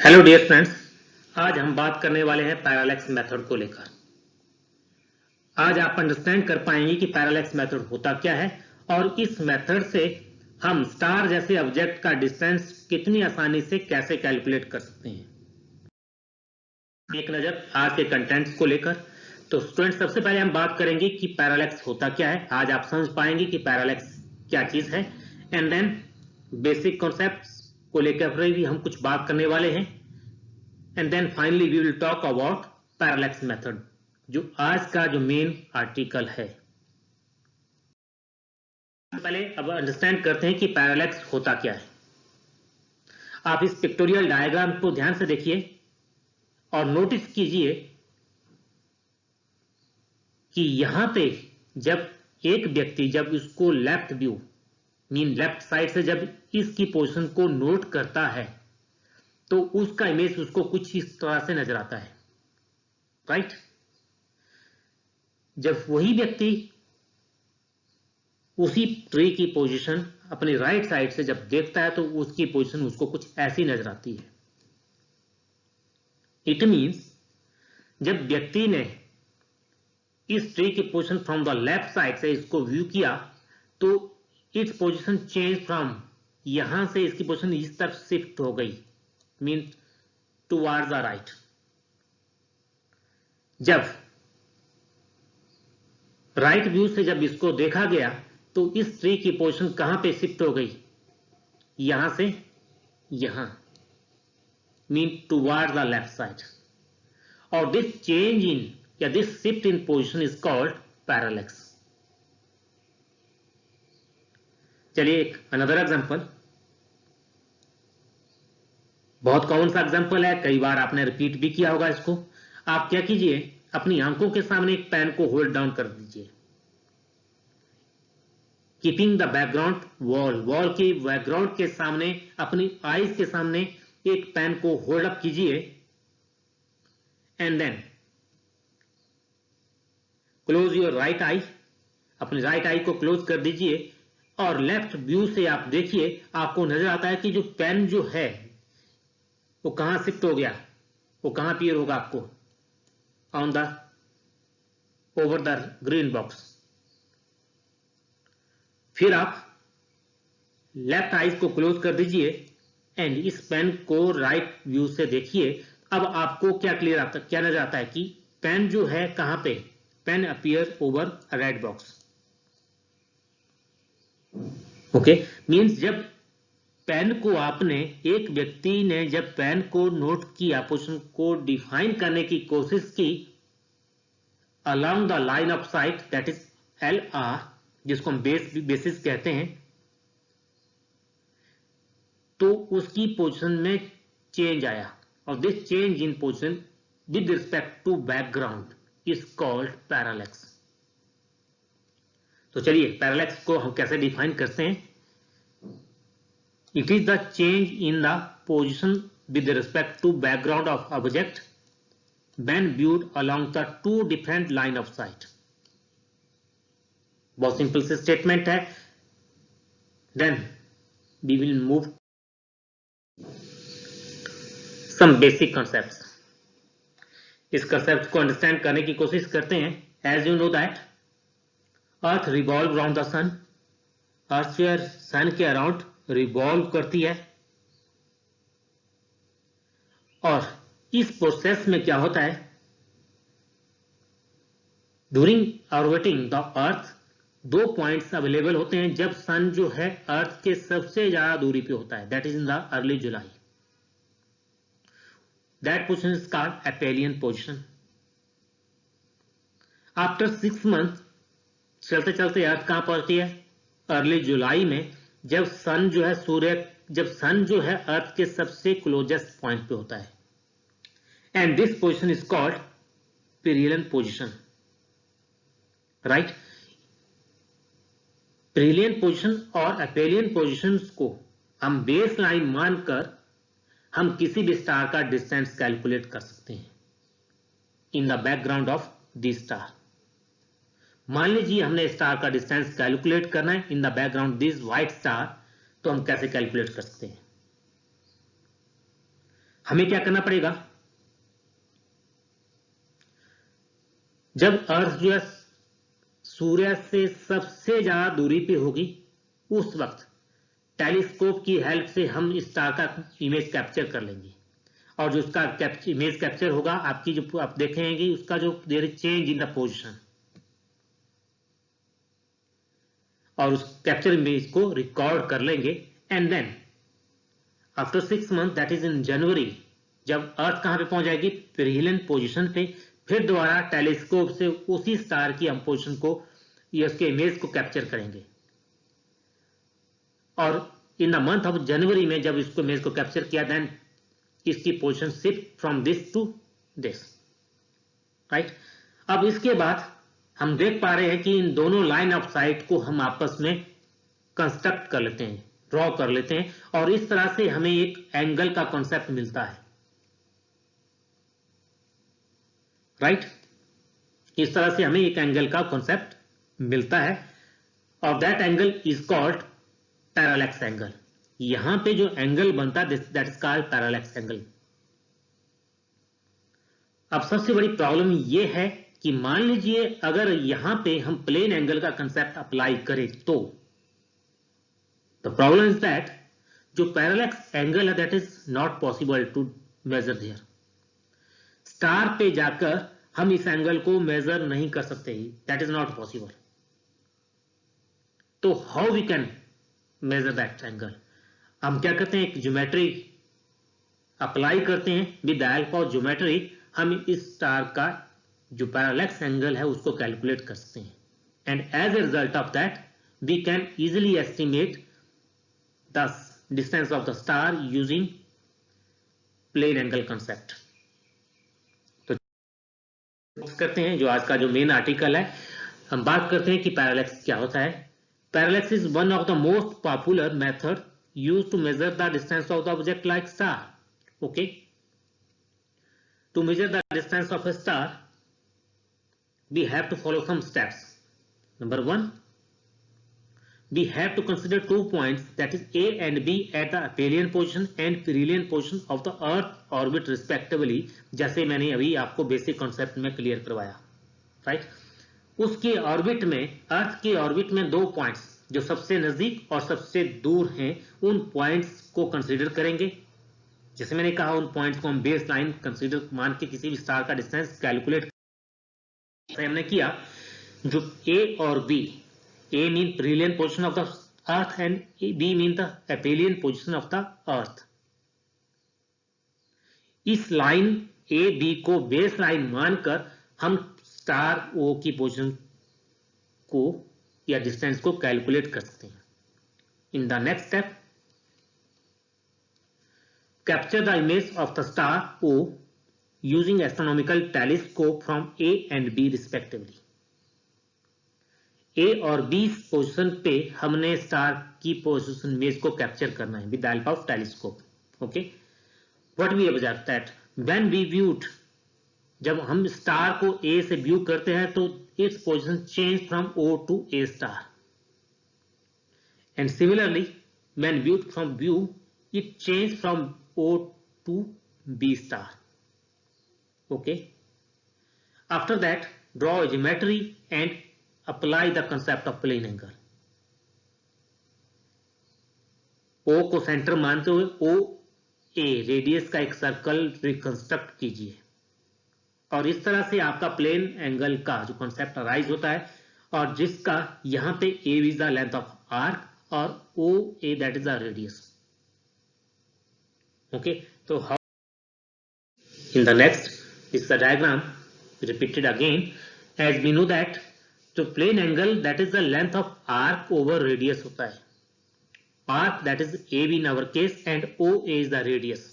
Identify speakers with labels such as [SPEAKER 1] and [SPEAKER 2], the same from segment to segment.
[SPEAKER 1] Hello dear friends, आज हम बात करने वाले हैं पैरालैक्स मेथड को लेकर। आज आप अंडरस्टैंड कर पाएंगे कि पैरालैक्स मेथड होता क्या है और इस मेथड से हम स्टार जैसे ऑब्जेक्ट का डिस्टेंस कितनी आसानी से कैसे कैलकुलेट कर सकते हैं। एक नजर आज के कंटेंट्स को लेकर। तो स्टूडेंट, सबसे पहले हम बात करेंगे कि पैरालैक्स होता क्या है। आज आप समझ पाएंगे कि पैरालैक्स क्या चीज है, एंड देन बेसिक कॉन्सेप्ट्स को लेकर भी हम कुछ बात करने वाले हैं, and then finally we will talk about parallax method, जो आज का जो मेन आर्टिकल है। पहले अब अंडरस्टैंड करते हैं कि पैरालैक्स होता क्या है। आप इस पिक्टोरियल डायग्राम को ध्यान से देखिए और नोटिस कीजिए कि यहां पे जब एक व्यक्ति जब उसको left view mean left side से जब इसकी पोजीशन को नोट करता है तो उसका इमेज उसको कुछ इस तरह से नजर आता है, राइट। जब वही व्यक्ति उसी ट्री की पोजीशन अपनी राइट साइड से जब देखता है तो उसकी पोजीशन उसको कुछ ऐसी नजर आती है। इट मींस जब व्यक्ति ने इस ट्री की position from the left side से इसको व्यू किया तो इट्स पोजीशन चेंज फ्रॉम, यहां से इसकी पोजीशन इस तरफ शिफ्ट हो गई, मीन टुवर्ड्स द राइट। जब राइट व्यू से जब इसको देखा गया तो इस ट्री की पोजीशन कहां पे शिफ्ट हो गई, यहां से यहां, mean towards the left side. और दिस चेंज इन या this shift in position is called parallax. चलिए एक अनदर एग्जांपल, बहुत कॉमन सा एग्जांपल है, कई बार आपने रिपीट भी किया होगा इसको। आप क्या कीजिए, अपनी आंखों के सामने एक पेन को होल्ड डाउन कर दीजिए, कीपिंग द बैकग्राउंड वॉल के बैकग्राउंड के सामने अपनी आईज के सामने एक पेन को होल्ड अप कीजिए, and then close your right eye, अपनी राइट आई को क्लोज कर दीजिए और लेफ्ट व्यू से आप देखिए, आपको नजर आता है कि जो पेन जो है वो कहां शिफ्ट हो गया, वो कहां अपीयर होगा आपको, on the over the green box. फिर आप लेफ्ट आईज को क्लोज कर दीजिए एंड इस पेन को राइट व्यू से देखिए। अब आपको क्या क्लियर आता, क्या नजर आता है कि पेन जो है कहां पे, pen appear over red box. Okay, means जब पेन को आपने, एक व्यक्ति ने जब पेन को नोट किया, पोजीशन को डिफाइन करने की कोशिश की along the line of site, that is LR, जिसको हम बेसिस कहते हैं, तो उसकी पोजीशन में चेंज आया और this change in position with respect to background is called parallax. तो चलिए पैरालैक्स को हम कैसे डिफाइन करते हैं। It is the change in the position with respect to background of object when viewed along the two different line of sight। बहुत simple से statement है। Then we will move some basic concepts. इस concept को understand करने की कोशिश करते हैं। As you know that earth revolve around the sun, earth sun के अराउंड रिवॉल्व करती है, और इस प्रोसेस में क्या होता है, ड्यूरिंग ऑर्बिटिंग द अर्थ दो पॉइंट्स अवेलेबल होते हैं जब सन जो है अर्थ के सबसे ज्यादा दूरी पे होता है, that is in the early July. That position is called aphelion position. After 6 month चलते चलते अर्थ कहां पहुंचती है, अर्ली जुलाई में, जब सन जो है जब सन जो है अर्थ के सबसे क्लोजेस्ट पॉइंट पे होता है, and this position is called perihelion position, right. Perihelion position और एपेलियन पोजीशंस को हम बेस लाइन मानकर हम किसी भी स्टार का डिस्टेंस कैलकुलेट कर सकते हैं in the background of the star. मान लीजिए हमने स्टार का डिस्टेंस कैलकुलेट करना है in the background this white star, तो हम कैसे कैलकुलेट कर सकते हैं। हमें क्या करना पड़ेगा, जब अर्थ जो है सूर्य से सबसे ज्यादा दूरी पे होगी उस वक्त टेलीस्कोप की हेल्प से हम इस स्टार का इमेज कैप्चर कर लेंगे, और जो उसका इमेज कैप्चर होगा आपकी जो आप देखेंगे उसका जो there is change in the position, और उस कैप्चर इमेज को रिकॉर्ड कर लेंगे। And then after 6 month that is in January, जब अर्थ कहां पे पहुंच जाएगी, पेरिहेलियन पोजीशन पे, फिर दोबारा टेलीस्कोप से उसी स्टार की हम पोजीशन को या उसके इमेज को कैप्चर करेंगे, और in the month of January में जब इसको इमेज को कैप्चर किया देन इसकी position shift from this to this, right. अब इसके बाद हम देख पा रहे हैं कि इन दोनों लाइन ऑफ साइट को हम आपस में कंस्ट्रक्ट कर लेते हैं, ड्रॉ कर लेते हैं, और इस तरह से हमें एक एंगल का कॉन्सेप्ट मिलता है, राइट। इस तरह से हमें एक एंगल का कॉन्सेप्ट मिलता है, और that angle is called parallax angle. यहां पे जो एंगल बनता है that is called parallax angle. अब सबसे बड़ी प्रॉब्लम यह है कि मान लीजिए अगर यहां पे हम प्लेन एंगल का कंसेप्ट अप्लाई करें तो द प्रॉब्लम इज दैट जो पैरालैक्स एंगल है that is not possible to measure there. Star पे जाकर हम इस एंगल को मेजर नहीं कर सकते, दैट इज नॉट पॉसिबल। तो how we can measure that angle? हम क्या करते हैं, एक ज्योमेट्री अप्लाई करते हैं, with the help of geometry हम इस स्टार का जो पैरालैक्स एंगल है उसको कैलकुलेट कर सकते हैं, and as a result of that we can easily estimate the distance of the star using plane angle concept. तो करते हैं जो आज का जो मेन आर्टिकल है, हम बात करते हैं कि पैरालैक्स क्या होता है। Parallax is one of the most popular method used to measure the distance of the object like star. Okay, to measure the distance of a star we have to follow some steps. Number 1, we have to consider 2 points, that is A and B, at the aphelion position and perihelion position of the earth orbit respectively, जैसे मैंने अभी आपको basic concept में clear करवाया, right. उसके orbit में, अर्थ के orbit में 2 पॉइंट्स जो सबसे नजदीक और सबसे दूर हैं उन पॉइंट्स को कंसीडर करेंगे। जैसे मैंने कहा उन पॉइंट्स को हम बेस लाइन कंसीडर मान के किसी भी स्टार का डिस्टेंस कैलकुलेट हमने किया। जो ए और B, A mean perihelion position of the earth and B mean the aphelion position of the earth. इस लाइन ए बी को बेस लाइन मानकर हम स्टार ओ की पोजीशन को या डिस्टेंस को कैलकुलेट कर सकते हैं। In the next step, capture the image of the star O using astronomical telescope from A and B respectively. A और बी पोजीशन पे हमने स्टार की पोजीशन इमेज को कैप्चर करना है with the help of telescope. Okay, what we observe that when we viewed, जब हम star को ए से व्यू करते हैं तो its position change from O to A star, and similarly when viewed from view it change from O to B star. Okay, after that draw a geometry and apply the concept of plane angle. O को centre मानते हुए O A radius का एक circle reconstruct कीजिए, और इस तरह से आपका प्लेन एंगल का जो कॉन्सेप्ट अराइज होता है, और जिसका यहां पे A is the length of arc और O A that is the radius. Okay, तो how in the next is the diagram repeated again as we know that तो plane angle that is the length of arc over radius होता है। Arc that is A B in our case and O A is the radius.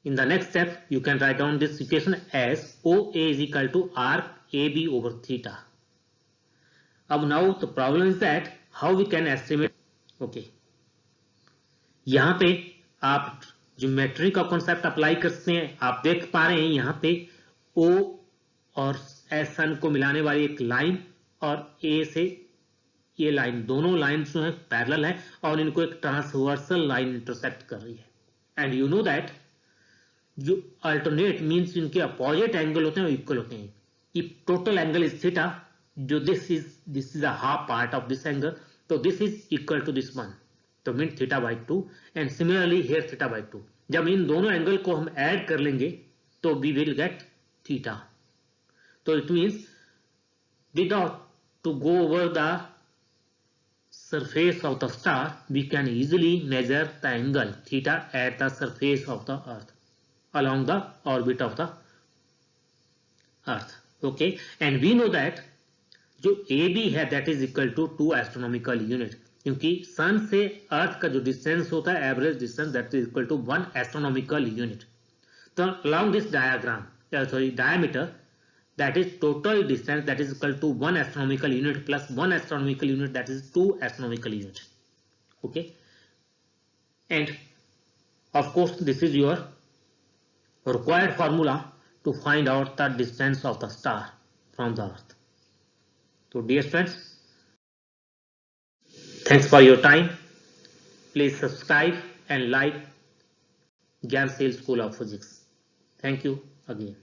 [SPEAKER 1] In the next step, you can write down this equation as OA is equal to arc AB over theta. Now the problem is that how we can estimate. Okay, यहाँ पे आप geometry का concept apply कर सकते हैं। आप देख पा रहे हैं यहाँ पे O और सन को मिलाने वाली एक लाइन और A से ये लाइन, दोनों लाइन जो है पैरेलल है और इनको एक ट्रांसवर्सल लाइन इंटरसेक्ट कर रही है। एंड यू नो दैट जो अल्टरनेट मीन्स इनके अपोजिट एंगल होते हैं वो इक्वल होते हैं. If total angle is theta, जो this is a half part of this angle, तो this is equal to this one, तो mean theta by 2. And similarly here theta by 2. जब इन दोनों एंगल को हम ऐड कर लेंगे तो वी विल गेट थीटा. तो it means without to go over the surface of the star, we can easily measure the angle theta at the surface of the earth along the orbit of the earth. Okay, and we know that जो AB है that is equal to 2 astronomical unit, क्योंकि सन से अर्थ का जो distance होता है average distance that is equal to 1 astronomical unit. तो along this diameter, that is total distance that is equal to 1 astronomical unit plus 1 astronomical unit, that is 2 astronomical unit. Okay, and of course this is your required formula to find out the distance of the star from the earth. So dear friends, thanks for your time. Please subscribe and like Gyan Sale School of Physics. Thank you again.